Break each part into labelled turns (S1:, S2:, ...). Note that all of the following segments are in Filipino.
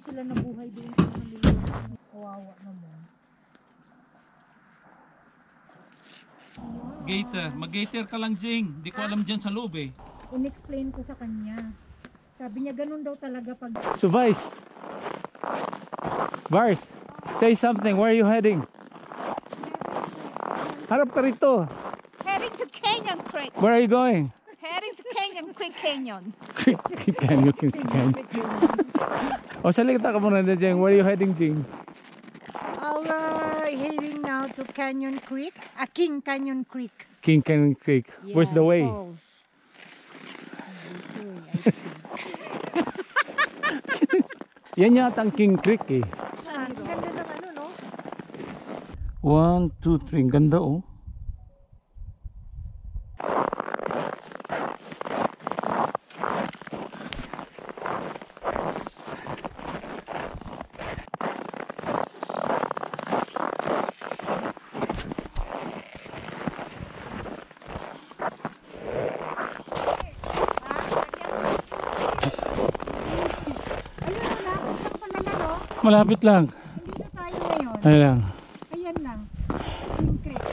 S1: sila nabuhay doon sa Manila. Kawawa naman.
S2: Gator. Mag-gator ka lang, Jing. Di ko alam dyan sa loob eh.
S1: In-explain ko sa kanya. Sabi niya ganun daw talaga pag...
S3: So Vice, say something. Where are you heading? Harap ka rito.
S4: Heading to Canyon Creek.
S3: Where are you going?
S4: Heading to Canyon Creek Canyon.
S3: Canyon. O salita ka muna na, Jing. Where are you heading, Jing?
S1: We're heading now to Canyon Creek. King Canyon Creek.
S3: King Canyon Creek.
S1: Yeah,
S3: Where's the way?
S1: Falls.
S3: Yan yata ang King Creek eh.
S1: Ang ganda ng ano, no?
S3: 1, 2, 3. Ang ganda oh. Malapit lang.
S1: Dito tayo ngayon.
S3: Ano lang.
S1: Ayan lang. King Creek.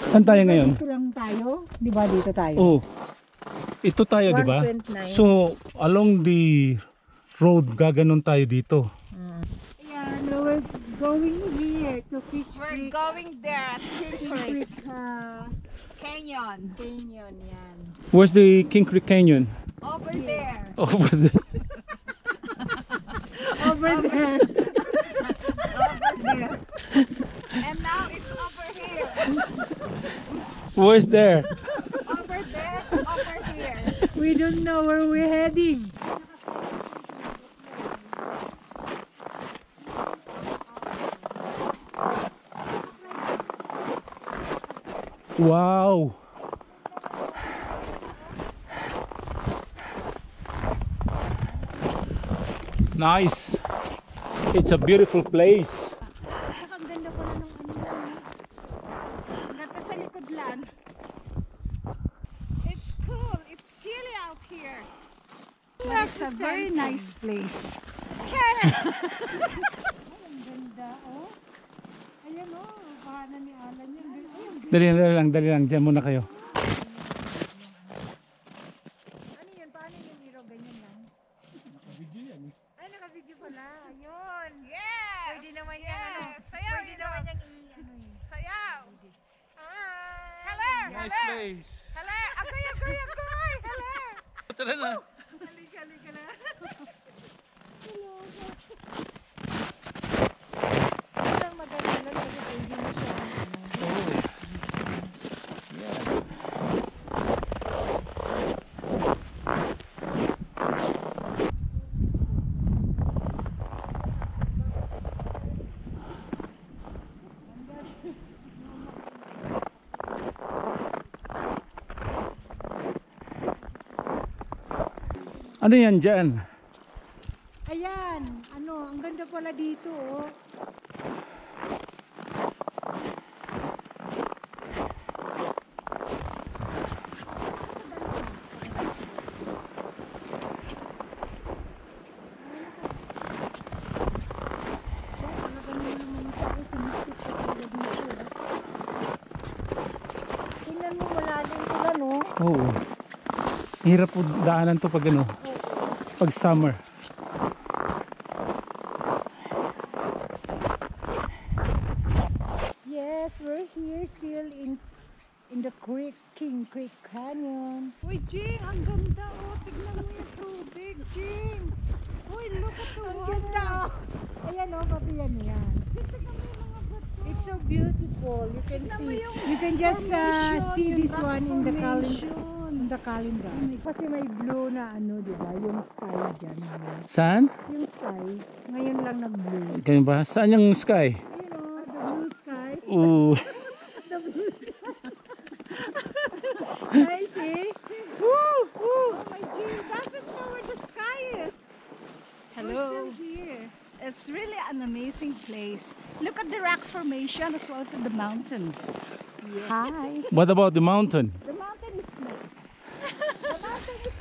S3: Saan tayo ngayon?
S1: Dito lang tayo. Di ba dito tayo?
S3: Oh. Ito tayo, di ba?
S1: 1.9.
S3: So, along the road, gaganon tayo dito.
S1: Ayan, we're going here to Fish
S4: We're
S1: Creek.
S4: going there at King
S1: King
S4: Creek
S1: Creek
S4: Canyon.
S1: Canyon, yan.
S3: Where's the King Creek Canyon?
S4: Over there.
S3: Over there.
S1: Over there.
S4: Over there. And now it's over here.
S3: Where's there?
S4: Over there. Over here.
S1: We don't know where we're heading.
S3: Wow. Nice. It's a beautiful place.
S1: Saka ang ganda pala ng ano yan. Ganda sa likod lang.
S4: It's cool. It's chilly out here.
S1: But it's a very nice place.
S4: Karen.
S1: Ang ganda, oh. Ayan, oh. Bahanan ni Alan yun.
S3: Dali lang. Diyan muna kayo.
S1: Ano yun? Paano yung hero? Ganyan lang? Naka-video yan eh. Ay, naka-video pala. Ayun.
S4: Yes.
S1: Pwede naman yan, ano?
S4: Sayaw,
S1: Pwede naman yung ano eh.
S4: Sayaw.
S1: Hi!
S4: Hello.
S3: Nice
S4: Hello.
S3: place.
S4: Hello. Agoy, agoy, agoy. Hello.
S3: Tara na.
S1: Halika na. Isang maganda lang kasi pwede mo siya.
S3: Ano yan dyan?
S1: Ayan, ano, ang ganda pala dito, oh. Tingnan mo, malalim pala, no?
S3: Oo. Hirap po daanan to pag ano, pag summer.
S1: Yes, we're here still in the creek, King Creek Canyon.
S4: Uy, Jing, ang ganda. Oh, tignan mo yung tubig, Jing. Uy, look at the
S1: Ang
S4: water.
S1: ganda, oh. Ayan, oh, pati yan.
S4: Tignan mo yung mga bato.
S1: It's so beautiful. You can
S4: Tignan mo
S1: see.
S4: yung
S1: You can just
S4: formation,
S1: see
S4: yung
S1: this
S4: rock
S1: one in the calendar.
S4: formation.
S1: In the calendar. Kasi may blue na ano, di ba? Yung sky dyan.
S3: Saan?
S1: Yung sky, ngayon lang nag-blue.
S3: Ganyan ba? Saan yung sky?
S1: You know, the blue skies.
S3: Oo.
S1: The blue skies, eh? Woo! Woo!
S4: Oh my Jing, doesn't know where the sky is.
S1: We're still here.
S4: It's really an amazing place. Look at the rock formation as well as the mountain. Hi.
S3: What about the mountain?
S4: The mountain is nice.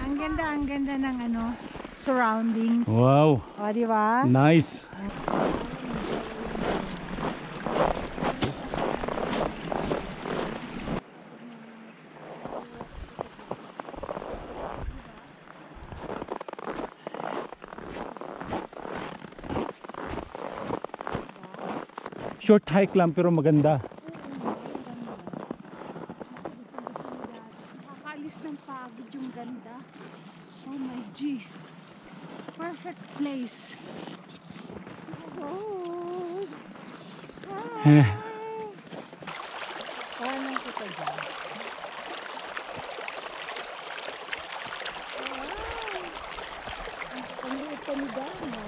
S1: Ang ganda ng ano, surroundings.
S3: Wow,
S1: O, di ba?
S3: nice. Short hike lang pero maganda.
S4: Nakakalis ng pagod yung ganda. Oh my G. Perfect place. Oh.
S3: Eh,
S1: Paano kita dyan? Ang liit ka ni Dana.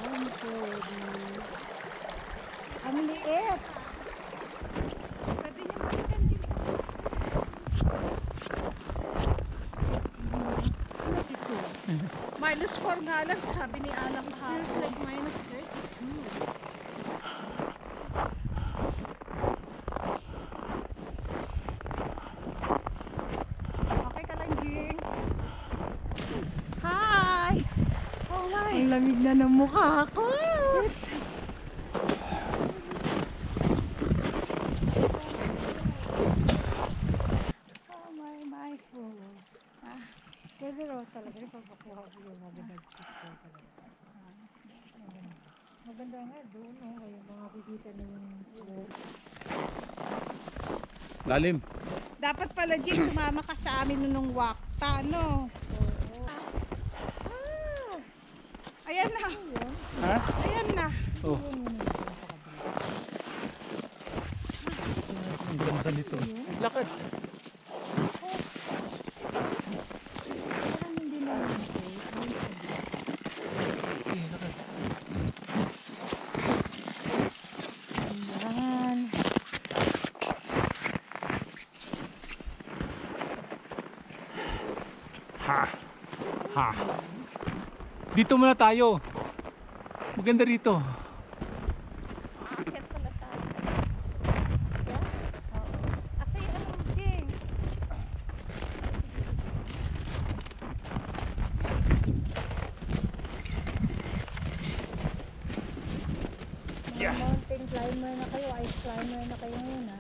S1: Ang liit.
S4: Pwede niyo makita din sa -4 nga lang sabi ni Alang ha.
S1: Feels like -32.
S4: Okay ka lang, Jing. Hi! Oh my!
S1: Ang lamig na ng mukha ko.
S4: Oh my.
S1: Pwede raw talaga yung pagpakuha ko yung magandang picture talaga. Maganda nga doon, no? Yung mga kikita na yung
S3: lalim.
S4: Dapat pala, Jing, sumama ka sa amin nung wakta, no? Ayan na.
S3: Ha?
S4: Ayan na.
S3: Oh. Ang ganda nito. Lakad.
S1: parang hindi na yung Ayan.
S3: Ha. Ha. Dito muna tayo. Maganda rito.
S4: Akit pala tayo. Kasi ano, Jing?
S1: Mga mountain climber na kayo, ice climber na kayo ngayon, ha?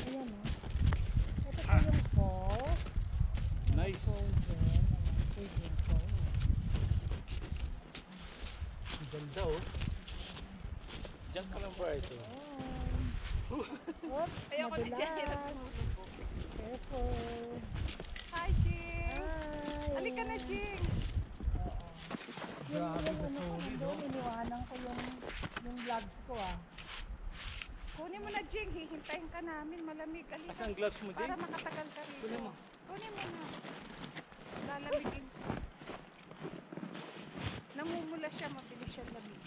S1: Ayan, ha? Ito po yung falls.
S3: Nice.
S1: Falls din. Ayan, falls.
S3: Ang ganda oh. Diyan ka lang Bryce oh.
S1: Oops,
S4: Ayoko na dyan.
S1: madulas. Careful.
S4: Hi, Jing.
S1: Hi.
S4: Halika na, Jing.
S3: Grabe sa
S1: Ano ko
S3: solid
S1: doon,
S3: oh.
S1: iniwanan ko yung vlogs ko, ah.
S4: Kunin mo na, Jing. Hihintayin ka namin. Malamig. Halika.
S3: Asan ang gloves mo, Jing?
S4: Para makatagal ka rito.
S3: Kunin mo.
S4: Kunin mo na. Lalamigin. Namumula siya. Mabilis siya lamig.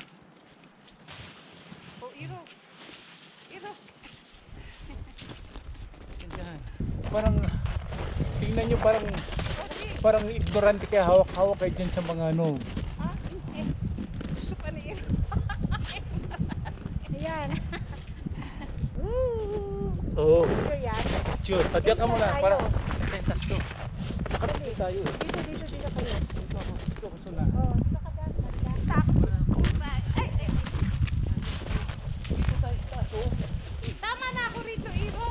S4: Oh, Iro. Iro.
S3: Ganyan. Parang tingnan nyo parang
S4: Oh, Jing.
S3: parang ignorante kaya hawak-hawak kayo dyan sa mga ano.
S4: Ah, eh. Gusto pa ni Iro.
S1: Ayan. Woo!
S3: Oo.
S1: Picture yan.
S3: Sure. Tadya ka muna.
S1: Tayo.
S3: Parang tatlo. Nakapit tayo eh.
S1: Dito kayo.
S3: Dito ako. Dito ako suna.
S1: Oh, dito ka dyan.
S4: Takot. Ay, ay.
S3: Dito tayo sa taas oh.
S4: Tama na ako rito, Iro.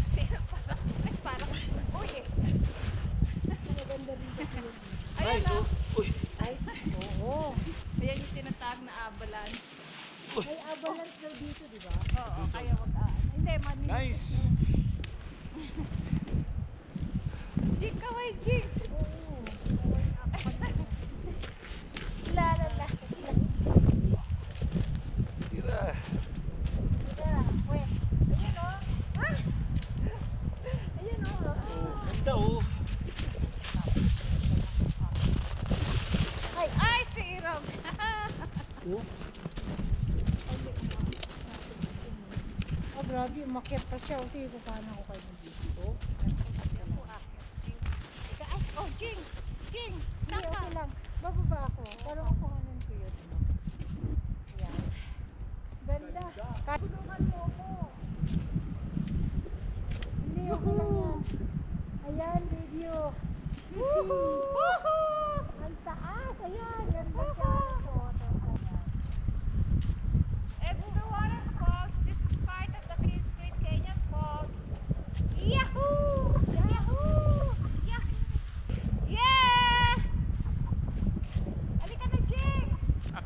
S4: Kasi parang, ay parang, uy eh.
S1: Maganda rin kasi yun.
S4: Ayan
S3: Nice
S4: na.
S3: oh. Uy.
S1: Ay, oo.
S4: Ayan yung tinatawag na avalanche.
S1: May avalanche daw dito, di ba?
S4: Oo, kaya wag hindi, mani.
S3: Nice.
S4: Jing, kaway, Jing.
S1: Oo.
S4: La, la, la.
S3: Tira.
S1: Tira, wait. Ayan, oh. Ah! Ayan, oh.
S3: Oh, ganda oh.
S4: Ay, si Irog.
S3: Oh.
S1: Oh, grabe, umakyat pa siya. Kasi paano ako kayo dito?
S4: Ay, oh, Jing. Jing,
S1: Hindi,
S4: saan ka?
S1: okay lang. Bababa ako. Para makuhanan ko yun. Ayan. Ganda. Tulungan mo ako. Hindi, okay lang yan. Ayan, video. Woohoo!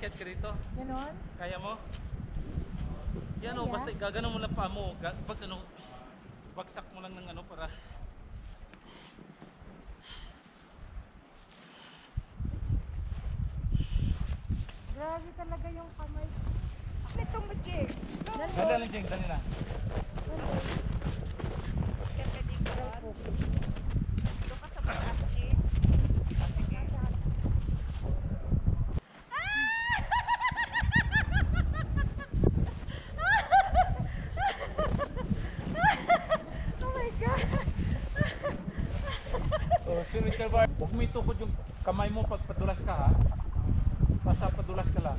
S2: aakyat ka rito.
S1: Ganon?
S2: Kaya mo? Yan o,
S1: Kaya?
S2: basta gaganon mo lang pa mo. Pag ano, bagsak mo lang ng ano para...
S1: Grabe talaga yung kamay.
S4: Ito mo, Jing.
S2: Dali lang, Jeng, dali lang.
S4: Kaya dito. Doon ka sa mataas, Jing. Sige. Oh my God!
S2: Oh, sunod ka ba? Huwag mo itukod yung kamay mo pag padulas ka ha. Basta padulas ka lang.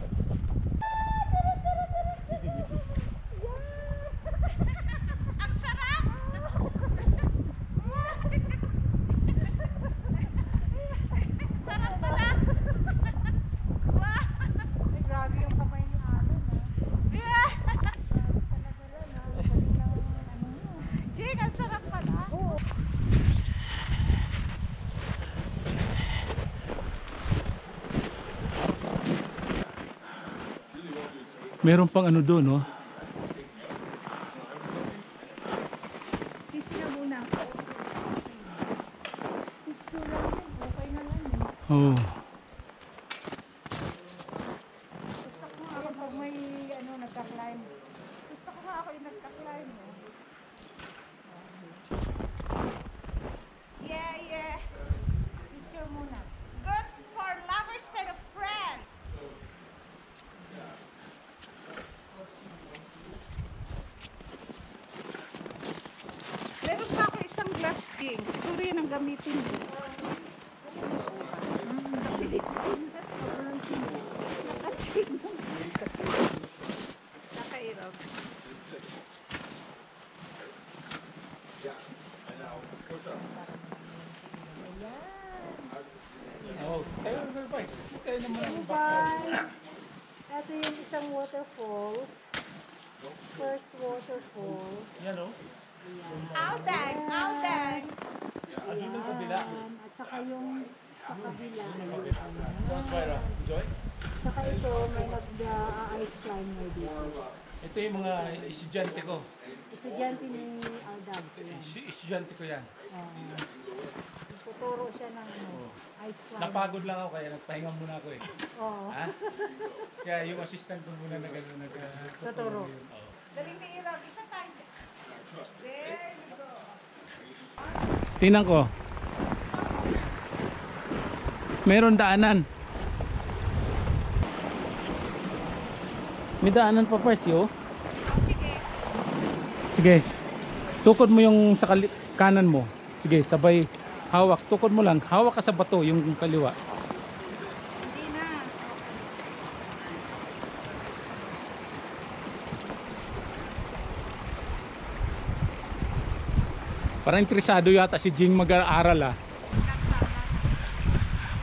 S4: Ang sarap! Sarap pala! Wow!
S1: Ay, grabe yung kamay ni Alan, ha?
S4: Yeah!
S1: Talaga lang, ha? Galing ng ano mo.
S4: Jing, ang sarap pala!
S1: Oo.
S3: Meron pang ano doon, no?
S4: Sisi na muna.
S1: Picture lang yun. Okay na lang yun.
S3: Oh.
S1: Gusto ko nga pag may ano, nagka-climb. Gusto ko nga ako yung nagka-climb. Eh.
S4: Yeah, yeah.
S1: Picture muna.
S4: Good for lovers and a friend. Meron pa ako isang gloves, King. Siguro yun ang gamitin mo. Sa Pilipinas. Nakairap.
S2: Oh, tayo guys. Tayo naman ang
S1: Bye! Ito yung isang waterfalls. First waterfalls.
S2: Yan o.
S4: Outang! Outang!
S2: Ano yung kabila?
S1: At saka yung sa kabila.
S2: Sounds Myra. Enjoy?
S1: Saka ito, may nag-ice climber dito.
S2: Ito yung mga estudyante ko.
S1: Estudyante ni Aldab. Yan.
S2: Estudyante ko yan.
S1: Tuturo siya ng ano, ice climber.
S2: Napagod lang ako kaya nagpahinga muna ako eh.
S1: Oo.
S2: Ha? Kaya yung assistant ko muna
S1: Tuturo.
S2: Oo.
S4: Galing ni Irab. Isa tayo. There you go.
S3: Tingnan ko. Meron daanan. May daanan pa first, yo.
S4: Sige.
S3: Sige. Tukod mo yung sa kanan mo. Sige, sabay hawak. Tukod mo lang. Hawak ka sa bato, yung kaliwa.
S4: Hindi na.
S3: Parang interesado yata si Jing mag-aaral, ah.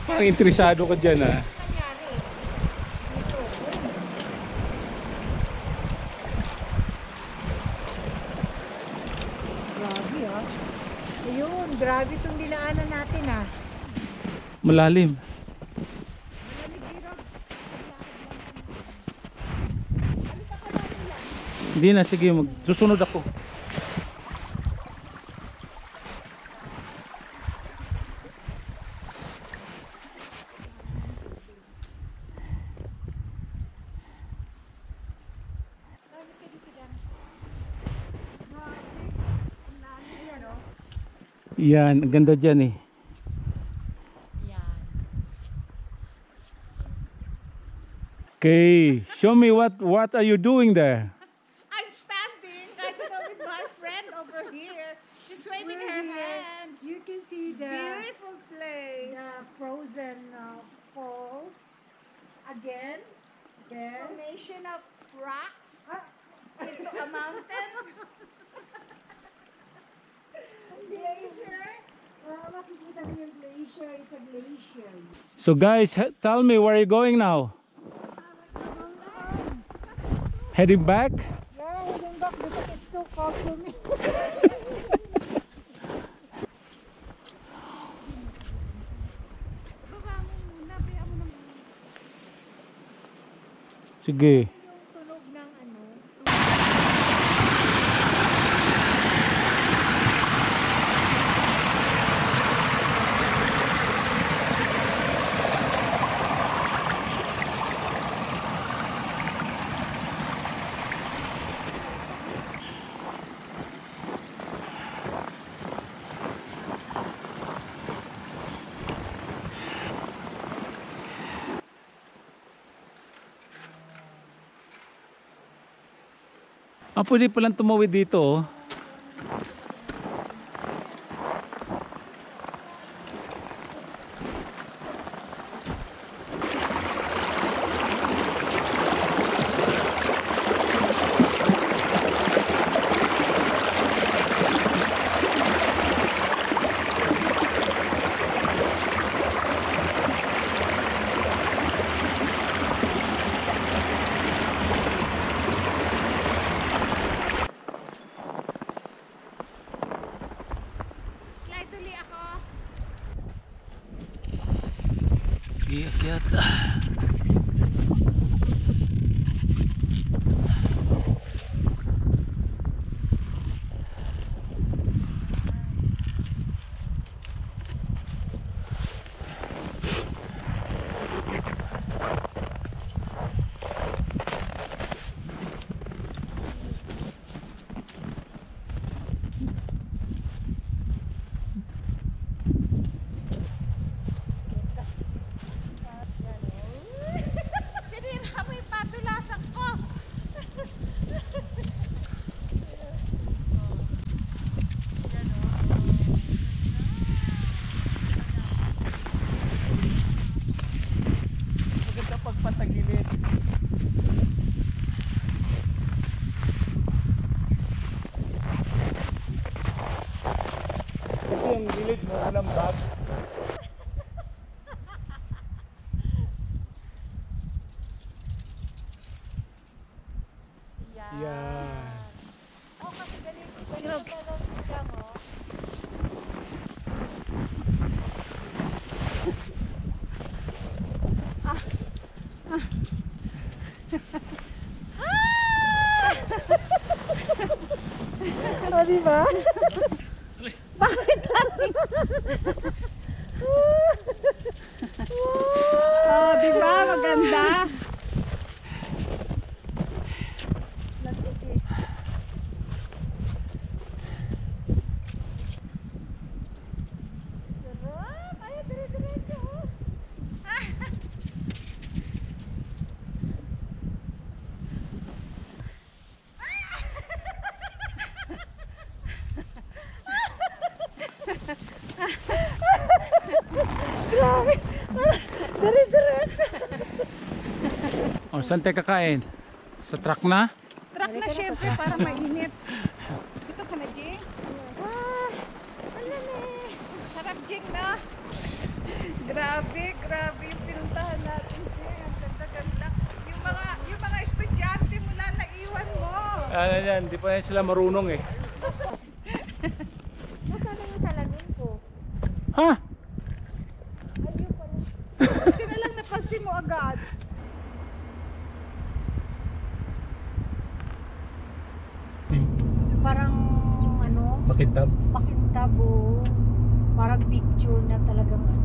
S3: Parang interesado ko dyan, ah.
S1: Grabe ah. Ayun, grabe itong dinaanan natin ah.
S3: Malalim. Hindi na, sige, susunod ako. Yan, ang ganda dyan eh. Okay, show me what are you doing there?
S4: I'm standing, I don't know, with my friend over here. She's waving her hands.
S1: You can see the
S4: Beautiful place.
S1: frozen falls. Again, there.
S4: Formation of rocks
S1: Ah,
S4: into a mountain. Glacier.
S1: makikita niyo yung glacier. It's a glacier.
S3: So guys, tell me where are you going now? Heading back?
S1: Yeah, heading back because it's too cold for me.
S4: Baba mo muna, baya mo naman.
S3: Sige.
S1: Yung tunog ng ano.
S3: Ah, pwede palang tumawid dito oh.
S4: Slide uli ako.
S3: Iyakyat.
S4: Sinira mo yung patulasan ko.
S3: Maganda pagpatagilid. Kasi yung gilid mo walang bag. Yan.
S1: Oh, kasi ganito. Ganito lang oh. Oh, di ba?
S4: Oh, di ba? Maganda.
S1: Sarap! Ay, dire-diretso oh. Grabe! Dire-diretso!
S3: O, saan tayo kakain? Sa truck na?
S4: Truck na syempre para mainit. Dito ka na, Jing.
S1: Ah! Alam eh!
S4: Sarap, Jing, no? Grabe, grabe yung pinuntahan natin, Jing. Ang ganda-ganda. Yung mga estudyante mula na iwan mo.
S3: Ano yan, di pa yan sila marunong eh.
S1: Nasaan na yung salamin ko?
S3: Ha?
S1: Ayun pala.
S4: Buti na lang napansin mo agad.
S1: Parang ano,
S3: Makintab.
S1: makintab o parang picture na talagang ano.